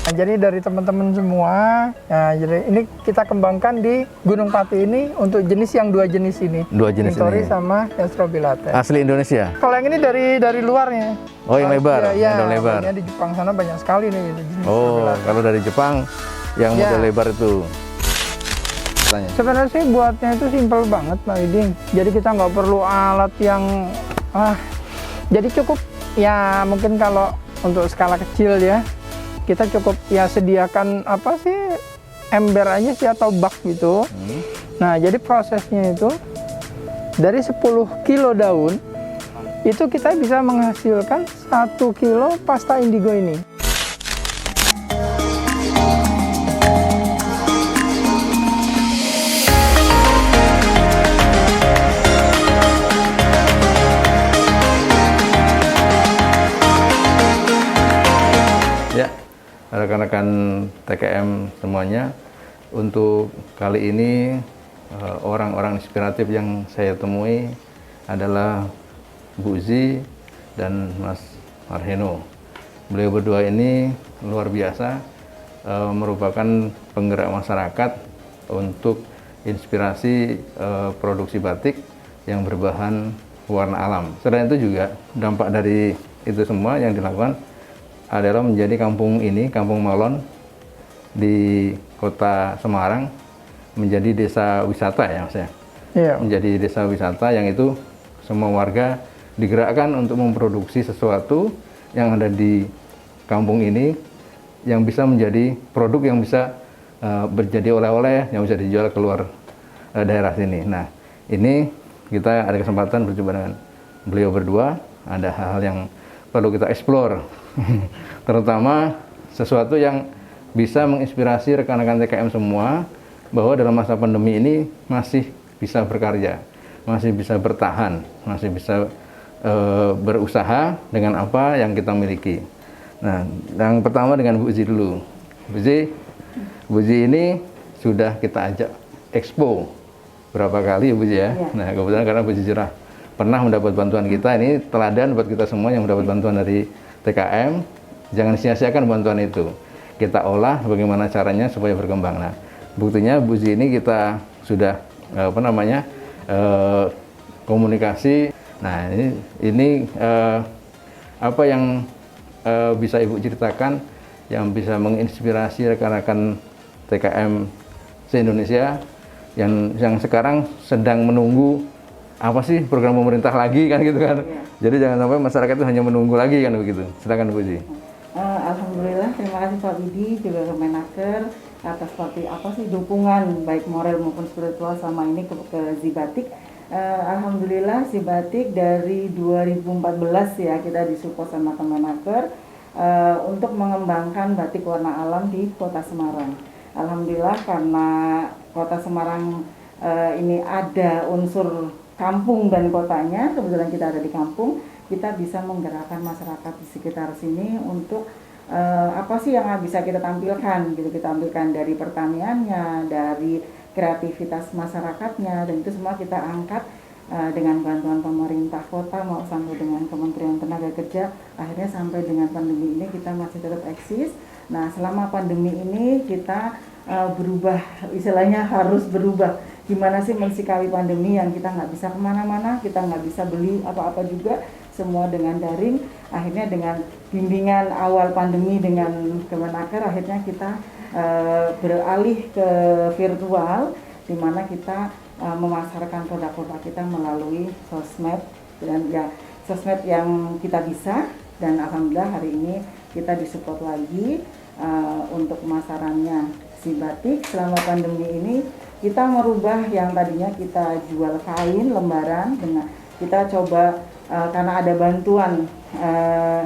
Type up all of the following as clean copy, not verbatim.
Nah, jadi dari teman-teman semua, nah, jadi ini kita kembangkan di Gunung Pati ini untuk jenis yang dua jenis ini. Dua jenis Mintori ini. sama Yastrobilates. Asli Indonesia? Kalau yang ini dari luarnya. Oh, yang lebar? Iya, yang lebar. di Jepang sana banyak sekali nih jenis Oh, kalau dari Jepang yang model lebar itu. Sebenarnya sih buatnya itu simpel banget Pak Widing. Jadi kita nggak perlu alat yang jadi cukup ya mungkin kalau untuk skala kecil ya kita cukup ya sediakan apa sih ember aja sih atau bak gitu. Nah jadi prosesnya itu dari 10 kilo daun itu kita bisa menghasilkan 1 kilo pasta indigo ini. Ya, rekan-rekan TKM semuanya, untuk kali ini orang-orang inspiratif yang saya temui adalah Bu Zi dan Mas Marheno. Beliau berdua ini luar biasa, merupakan penggerak masyarakat untuk inspirasi produksi batik yang berbahan warna alam. Selain itu juga dampak dari itu semua yang dilakukan adalah menjadi kampung ini, Kampung Malon di Kota Semarang menjadi desa wisata ya Mas ya. Iya. Menjadi desa wisata yang itu semua warga digerakkan untuk memproduksi sesuatu yang ada di kampung ini yang bisa menjadi produk yang bisa menjadi oleh-oleh yang bisa dijual keluar daerah sini. Nah, ini kita ada kesempatan berjumpa dengan beliau berdua, ada hal-hal yang perlu kita explore. Terutama sesuatu yang bisa menginspirasi rekan-rekan TKM semua bahwa dalam masa pandemi ini masih bisa berkarya, masih bisa bertahan, masih bisa berusaha dengan apa yang kita miliki. Nah, yang pertama dengan Bu Zi dulu. Bu Zi ini sudah kita ajak expo berapa kali ya Bu Zi ya. Nah, kebetulan karena Bu Zi sudah pernah mendapat bantuan kita, ini teladan buat kita semua yang mendapat bantuan dari TKM, jangan sia-siakan bantuan itu. Kita olah bagaimana caranya supaya berkembang. Nah, buktinya Bu Zi ini kita sudah komunikasi. Nah, ini apa yang bisa Ibu ceritakan yang bisa menginspirasi rekan-rekan TKM se-Indonesia yang sekarang sedang menunggu apa sih program pemerintah lagi kan gitu kan. Jadi jangan sampai masyarakat itu hanya menunggu lagi kan begitu. Silakan Bu Zi. Alhamdulillah, terima kasih Pak Widi juga Kemenaker atas dukungan baik moral maupun spiritual selama ini ke Zi Batik. Alhamdulillah Zi Batik dari 2014 ya kita disupport sama Kemenaker untuk mengembangkan batik warna alam di Kota Semarang. Alhamdulillah karena Kota Semarang ini ada unsur kampung dan kotanya, kebetulan kita ada di kampung, kita bisa menggerakkan masyarakat di sekitar sini untuk apa sih yang bisa kita tampilkan gitu. Kita tampilkan dari pertaniannya, dari kreativitas masyarakatnya, dan itu semua kita angkat dengan bantuan pemerintah kota mau sampai dengan Kementerian Tenaga Kerja. Akhirnya sampai dengan pandemi ini kita masih tetap eksis. Nah, selama pandemi ini kita berubah, istilahnya harus berubah. Gimana sih mensikapi pandemi yang kita nggak bisa kemana-mana, kita nggak bisa beli apa-apa juga, semua dengan daring. Akhirnya dengan bimbingan awal pandemi dengan Kemenaker, akhirnya kita beralih ke virtual, di mana kita memasarkan produk-produk kita melalui sosmed, dan ya sosmed yang kita bisa. Dan alhamdulillah hari ini kita disupport lagi untuk pemasarannya Zi Batik. Selama pandemi ini kita merubah yang tadinya kita jual kain lembaran, dengan kita coba karena ada bantuan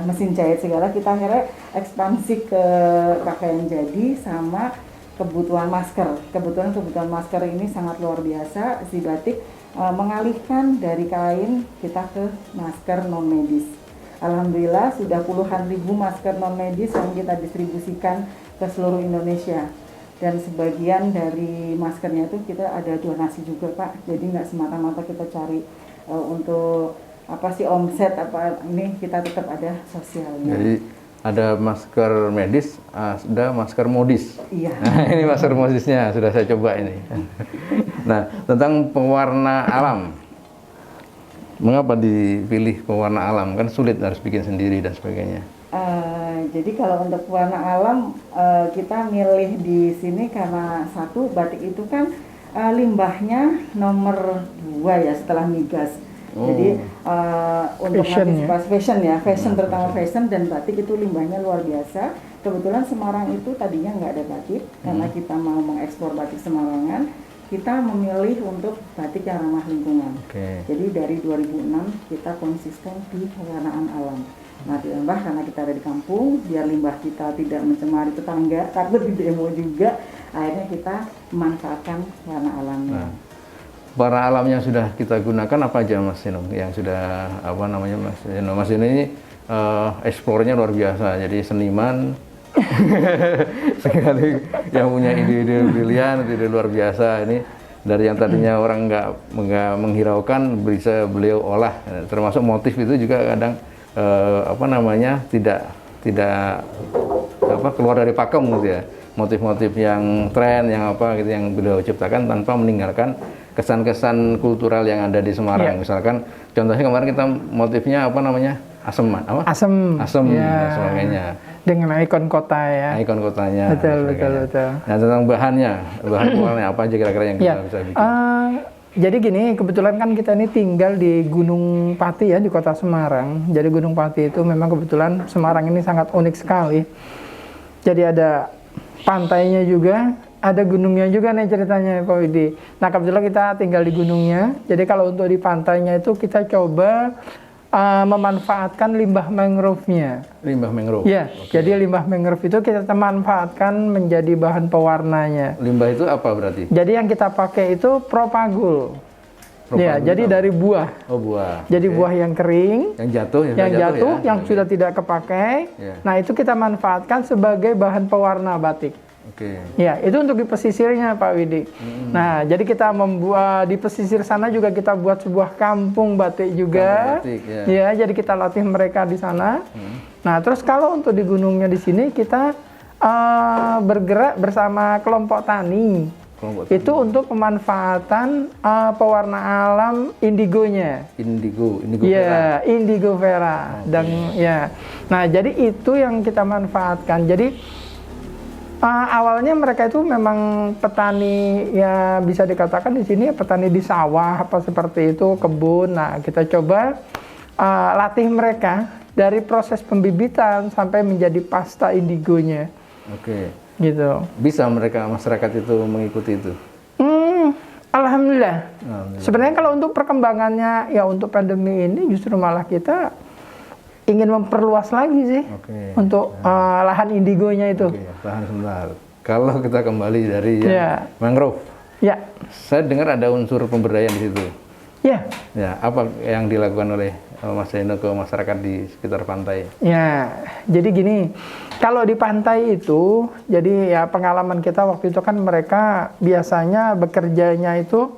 mesin jahit segala, kita akhirnya ekspansi ke pakaian jadi sama kebutuhan masker. Kebutuhan masker ini sangat luar biasa. Zi Batik mengalihkan dari kain kita ke masker non medis. Alhamdulillah sudah puluhan ribu masker non medis yang kita distribusikan ke seluruh Indonesia. Dan sebagian dari maskernya itu kita ada donasi juga Pak. Jadi nggak semata-mata kita cari untuk apa sih omset apa, ini kita tetap ada sosialnya. Jadi ada masker medis, ada masker modis. Iya. Nah, ini masker modisnya sudah saya coba ini. Nah, tentang pewarna alam. Mengapa dipilih pewarna alam? Kan sulit harus bikin sendiri dan sebagainya. Jadi kalau untuk warna alam kita milih di sini karena satu, batik itu kan limbahnya nomor 2 ya setelah migas. Jadi untuk fashion terutama fashion dan batik itu limbahnya luar biasa. Kebetulan Semarang itu tadinya nggak ada batik karena kita mau mengekspor batik Semarangan. Kita memilih untuk batik yang ramah lingkungan. Jadi dari 2006 kita konsisten di pewarnaan alam. Nah, ditambah karena kita ada di kampung, biar limbah kita tidak mencemari tetangga, takut di demo juga, akhirnya kita memanfaatkan warna alamnya. Nah, warna alam yang sudah kita gunakan apa aja Mas Seno? Yang sudah apa namanya Mas Seno? Mas Seno ini eksplornya luar biasa, jadi seniman sekali yang punya ide-ide brilian, ide luar biasa. Ini dari yang tadinya orang nggak menghiraukan bisa beliau olah, termasuk motif itu juga kadang apa namanya tidak apa keluar dari pakem gitu ya, motif-motif yang tren yang apa gitu yang beliau ciptakan tanpa meninggalkan kesan-kesan kultural yang ada di Semarang. Misalkan contohnya kemarin kita motifnya apa namanya asem dan sebagainya dengan ikon kota ya, ikon kotanya betul. Nah, tentang bahan pewarnanya apa aja kira-kira yang kita bisa bikin? Jadi gini, kebetulan kan kita ini tinggal di Gunung Pati ya, di kota Semarang. Jadi Gunung Pati itu memang kebetulan Semarang ini sangat unik sekali. Jadi ada pantainya juga, ada gunungnya juga nih ceritanya Pak Widi. Nah, kebetulan kita tinggal di gunungnya. Jadi kalau untuk di pantainya itu kita coba memanfaatkan limbah mangrove-nya. Limbah mangrove? Ya, jadi limbah mangrove itu kita manfaatkan menjadi bahan pewarnanya. Limbah itu apa berarti? Jadi yang kita pakai itu propagul. Ya, jadi dari buah. Oh, buah. Jadi buah yang kering, yang jatuh, yang sudah tidak kepakai. Nah, itu kita manfaatkan sebagai bahan pewarna batik. Ya, itu untuk di pesisirnya Pak Widi. Nah, jadi kita membuat di pesisir sana juga kita buat sebuah kampung batik juga. Ya, jadi kita latih mereka di sana. Nah, terus kalau untuk di gunungnya di sini kita bergerak bersama kelompok tani. Itu untuk pemanfaatan pewarna alam indigonya. Indigo vera. Ya, indigo vera. Dan ya. Nah, jadi itu yang kita manfaatkan. Jadi awalnya mereka itu memang petani ya bisa dikatakan di sini petani di sawah apa seperti itu, kebun. Nah, kita coba latih mereka dari proses pembibitan sampai menjadi pasta indigonya. Gitu. Bisa masyarakat itu mengikuti itu? Alhamdulillah. Sebenarnya kalau untuk perkembangannya ya untuk pandemi ini justru malah kita ingin memperluas lagi sih untuk lahan indigonya itu. Tahan sebentar. Kalau kita kembali dari mangrove, saya dengar ada unsur pemberdayaan di situ. Ya, apa yang dilakukan oleh Mas Seno ke masyarakat di sekitar pantai? Ya, jadi gini, kalau di pantai itu, jadi ya pengalaman kita waktu itu kan mereka biasanya bekerjanya itu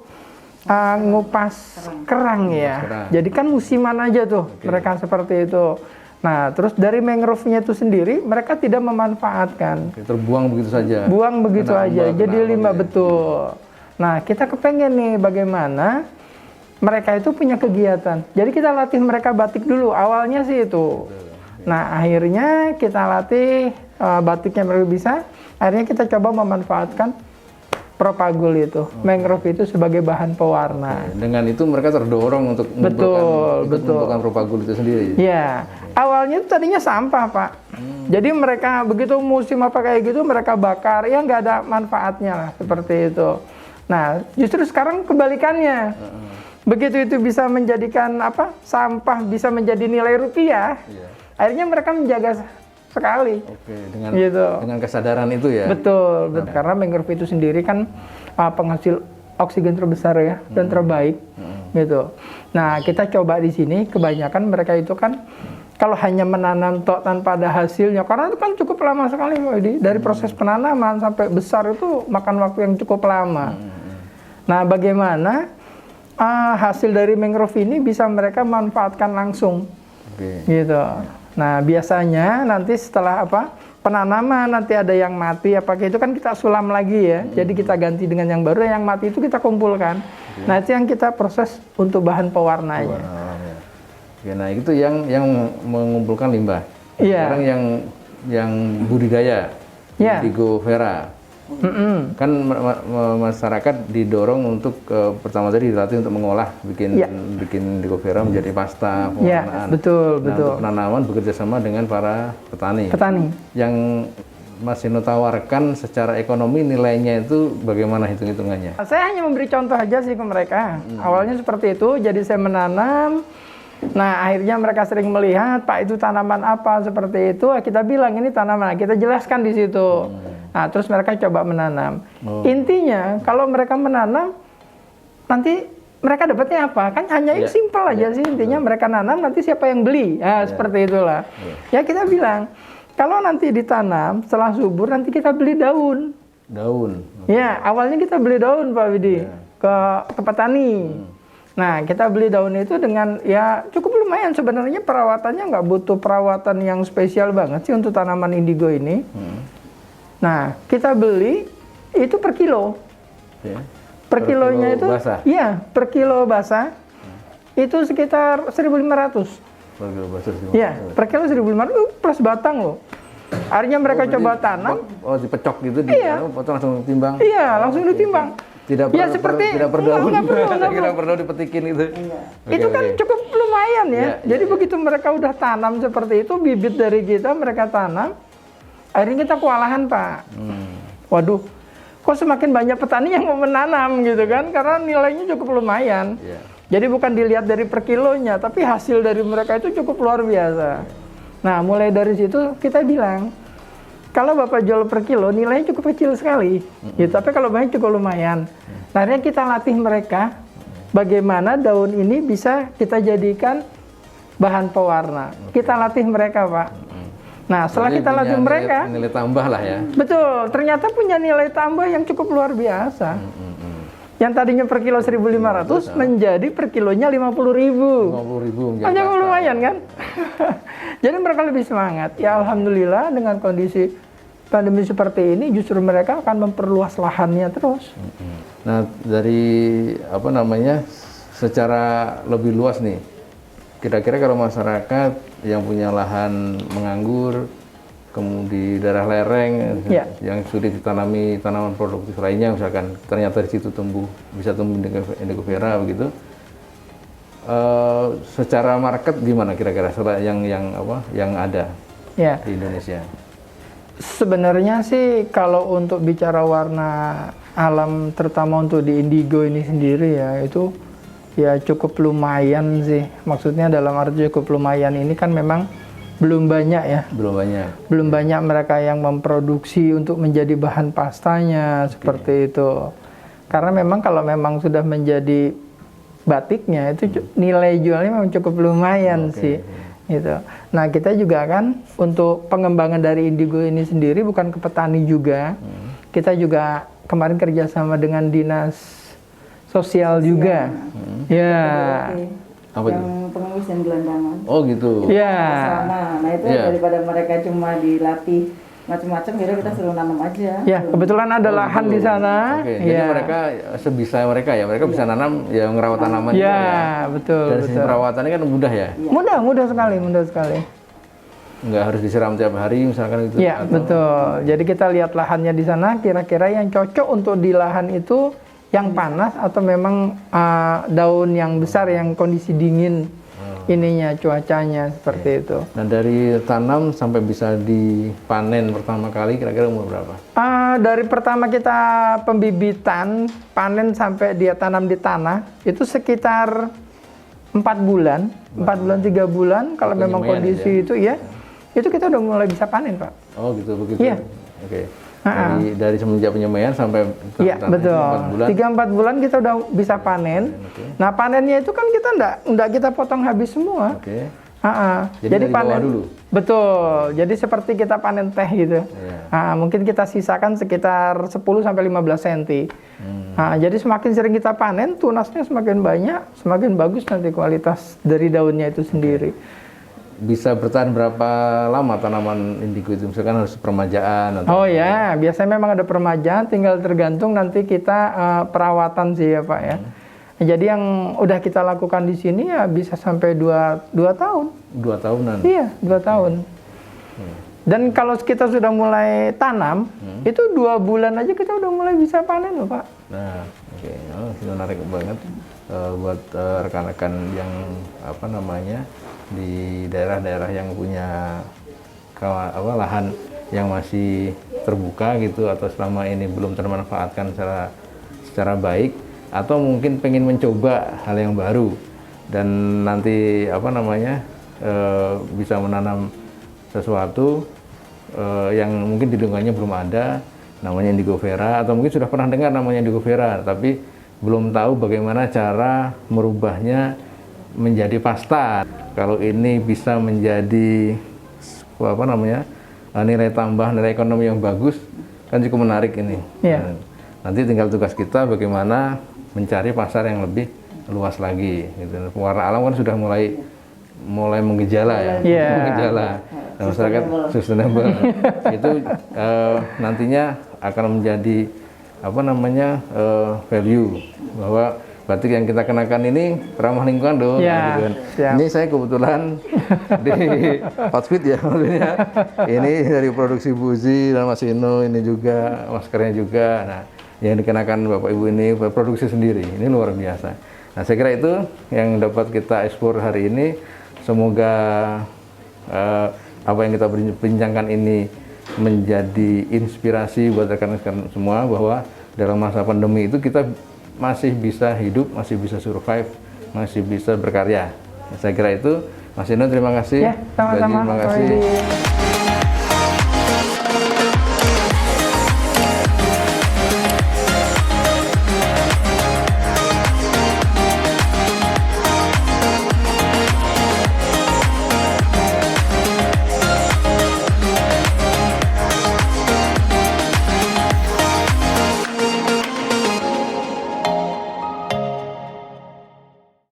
ngupas kerang ya. Jadi kan musiman aja tuh mereka seperti itu. Nah, terus dari mangrove-nya itu sendiri mereka tidak memanfaatkan. Terbuang begitu saja. Buang begitu aja. Jadi limbah betul. Nah, kita kepengen nih bagaimana mereka itu punya kegiatan. Jadi kita latih mereka batik dulu. Awalnya sih itu. Nah, akhirnya kita latih batiknya mereka bisa. Akhirnya kita coba memanfaatkan propagul itu, mangrove itu sebagai bahan pewarna. Dengan itu mereka terdorong untuk mengumpulkan propagul itu sendiri. Ya, awalnya itu tadinya sampah Pak. Jadi mereka begitu musim apa kayak gitu mereka bakar, ya nggak ada manfaatnya lah seperti itu. Nah, justru sekarang kebalikannya. Begitu itu bisa menjadikan sampah bisa menjadi nilai rupiah. Akhirnya mereka menjaga sekali. Dengan kesadaran itu ya. Betul. Karena mangrove itu sendiri kan penghasil oksigen terbesar ya dan terbaik gitu. Nah, kita coba di sini kebanyakan mereka itu kan kalau hanya menanam tok tanpa ada hasilnya, karena itu kan cukup lama sekali dari proses penanaman sampai besar itu makan waktu yang cukup lama. Nah, bagaimana hasil dari mangrove ini bisa mereka manfaatkan langsung gitu. Nah, biasanya nanti setelah penanaman nanti ada yang mati apakah itu kan kita sulam lagi ya. Jadi kita ganti dengan yang baru, yang mati itu kita kumpulkan. Nah, itu yang kita proses untuk bahan pewarnanya. Ya, nah itu yang mengumpulkan limbah. Iya. Sekarang yang budidaya indigo vera. Kan masyarakat didorong untuk pertama tadi dilatih untuk mengolah bikin indigo vera menjadi pasta pewarnaan. Betul. Untuk penanaman bekerja sama dengan para petani. Yang Mas Heno tawarkan secara ekonomi nilainya itu bagaimana hitung-hitungannya? Saya hanya memberi contoh aja sih ke mereka. Awalnya seperti itu, jadi saya menanam. Nah, akhirnya mereka sering melihat, Pak itu tanaman apa seperti itu. Kita bilang ini tanaman, kita jelaskan di situ. Nah, terus mereka coba menanam. Intinya, kalau mereka menanam, nanti mereka dapatnya apa? Kan hanya simpel aja sih. Intinya mereka nanam, nanti siapa yang beli? Nah, seperti itulah. Ya, kita bilang, kalau nanti ditanam, setelah subur, nanti kita beli daun. Daun? Ya, awalnya kita beli daun, Pak Widi, ke petani. Nah, kita beli daun itu dengan ya cukup lumayan sebenarnya, perawatannya nggak butuh perawatan yang spesial banget sih untuk tanaman indigo ini. Nah, kita beli itu per kilo. Per kilonya itu, iya, per kilo basah itu sekitar 1.500. Per kilo basah 1.500. Iya, per kilo 1.500 plus batang loh. Akhirnya mereka coba tanam. Oh, dipecok gitu, potong langsung timbang. Iya, langsung ditimbang. Tidak perlu dipetikin itu. Itu kan cukup lumayan ya. Jadi begitu mereka udah tanam seperti itu, bibit dari kita mereka tanam, akhirnya kita kewalahan, Pak. Waduh, kok semakin banyak petani yang mau menanam gitu kan, karena nilainya cukup lumayan. Jadi bukan dilihat dari per kilonya, tapi hasil dari mereka itu cukup luar biasa. Nah, mulai dari situ kita bilang, kalau Bapak jual per kilo, nilainya cukup kecil sekali. Gitu. Tapi kalau banyak cukup lumayan. Nah, akhirnya kita latih mereka bagaimana daun ini bisa kita jadikan bahan pewarna. Kita latih mereka, Pak. Nah, setelah kita latih mereka, nilai tambah lah ya. Betul, ternyata punya nilai tambah yang cukup luar biasa. Yang tadinya per kilo 1.500 menjadi per kilonya 50.000. 50.000 menjadi lumayan kan? Jadi mereka lebih semangat. Ya alhamdulillah dengan kondisi pandemi seperti ini justru mereka akan memperluas lahannya terus. Nah, dari secara lebih luas nih, kira-kira kalau masyarakat yang punya lahan menganggur, kemudian di daerah lereng yang sulit ditanami tanaman produktif lainnya, misalkan ternyata di situ bisa tumbuh indigo vera begitu, secara market gimana kira-kira yang ada di Indonesia? Sebenarnya sih kalau untuk bicara warna alam, terutama untuk di indigo ini sendiri ya, itu ya cukup lumayan sih. Maksudnya dalam arti cukup lumayan ini kan memang belum banyak ya. Belum banyak mereka yang memproduksi untuk menjadi bahan pastanya seperti itu. Karena memang kalau memang sudah menjadi batiknya itu nilai jualnya memang cukup lumayan sih. Gitu. Nah, kita juga kan untuk pengembangan dari indigo ini sendiri bukan ke petani juga. Kita juga kemarin kerjasama dengan dinas sosial juga. Ya. Apa yang pengemis dan gelandangan. Oh gitu. Iya. Nah itu daripada mereka cuma dilatih macam-macam, kita suruh nanam aja. Ya, kebetulan ada lahan di sana. Jadi mereka sebisa mereka bisa nanam ya, ngerawat tanaman juga ya. Betul. Dan sisi perawatannya kan mudah ya. Mudah sekali. Nggak harus disiram tiap hari misalkan itu. Iya, betul. Jadi kita lihat lahannya di sana, kira-kira yang cocok untuk di lahan itu yang panas atau memang daun yang besar yang kondisi dingin ininya, cuacanya seperti itu. Nah, dari tanam sampai bisa dipanen pertama kali kira-kira umur berapa? Dari pertama kita pembibitan, panen sampai dia tanam di tanah itu sekitar 4 bulan, 3 bulan kalau memang kondisi itu ya. Itu kita udah mulai bisa panen, Pak. Oh gitu, begitu. Iya. Oke. Dari semenjak penyemaian sampai betul. 3-4 bulan kita udah bisa panen. Nah, panennya itu kan kita enggak kita potong habis semua. Jadi panen dulu. Betul. Jadi seperti kita panen teh gitu. Mungkin kita sisakan sekitar 10 sampai 15 cm. Jadi semakin sering kita panen, tunasnya semakin banyak, semakin bagus nanti kualitas dari daunnya itu sendiri. bisa bertahan berapa lama tanaman indigo itu? Misalkan harus permajaan atau Oh ya, biasanya memang ada permajaan, tinggal tergantung nanti kita perawatan sih ya Pak ya. Jadi yang udah kita lakukan di sini ya bisa sampai 2 tahun. 2 tahunan. Iya, 2 tahun. Dan kalau kita sudah mulai tanam, itu 2 bulan aja kita udah mulai bisa panen loh Pak. Nah, oke, oh, itu menarik banget buat rekan-rekan yang apa namanya di daerah-daerah yang punya lahan yang masih terbuka gitu atau selama ini belum termanfaatkan secara baik atau mungkin pengen mencoba hal yang baru dan nanti apa namanya bisa menanam sesuatu yang mungkin di lingkungannya belum ada namanya indigo vera atau mungkin sudah pernah dengar namanya indigo vera tapi belum tahu bagaimana cara merubahnya menjadi pasta. Kalau ini bisa menjadi apa namanya nilai tambah, nilai ekonomi yang bagus, kan cukup menarik ini. Iya. Nanti tinggal tugas kita bagaimana mencari pasar yang lebih luas lagi. Gitu. Warna alam kan sudah mulai menggejala ya, Iya. menggejala. Nah, masyarakat sustainable itu nantinya akan menjadi apa namanya value bahwa batik yang kita kenakan ini ramah lingkungan dong. Ya, gitu kan. siap. Ini saya kebetulan di outfit ya maksudnya. Ini dari produksi Buzi dan Mas Ino, ini juga maskernya juga. Nah, yang dikenakan Bapak Ibu ini produksi sendiri. Ini luar biasa. Nah, saya kira itu yang dapat kita eksplor hari ini. Semoga apa yang kita bincangkan ini menjadi inspirasi buat rekan-rekan semua bahwa dalam masa pandemi itu kita masih bisa hidup, masih bisa survive, masih bisa berkarya. Saya kira itu. Mas Ino, terima kasih. Ya, sama-sama. Terima kasih. Pak Widhi.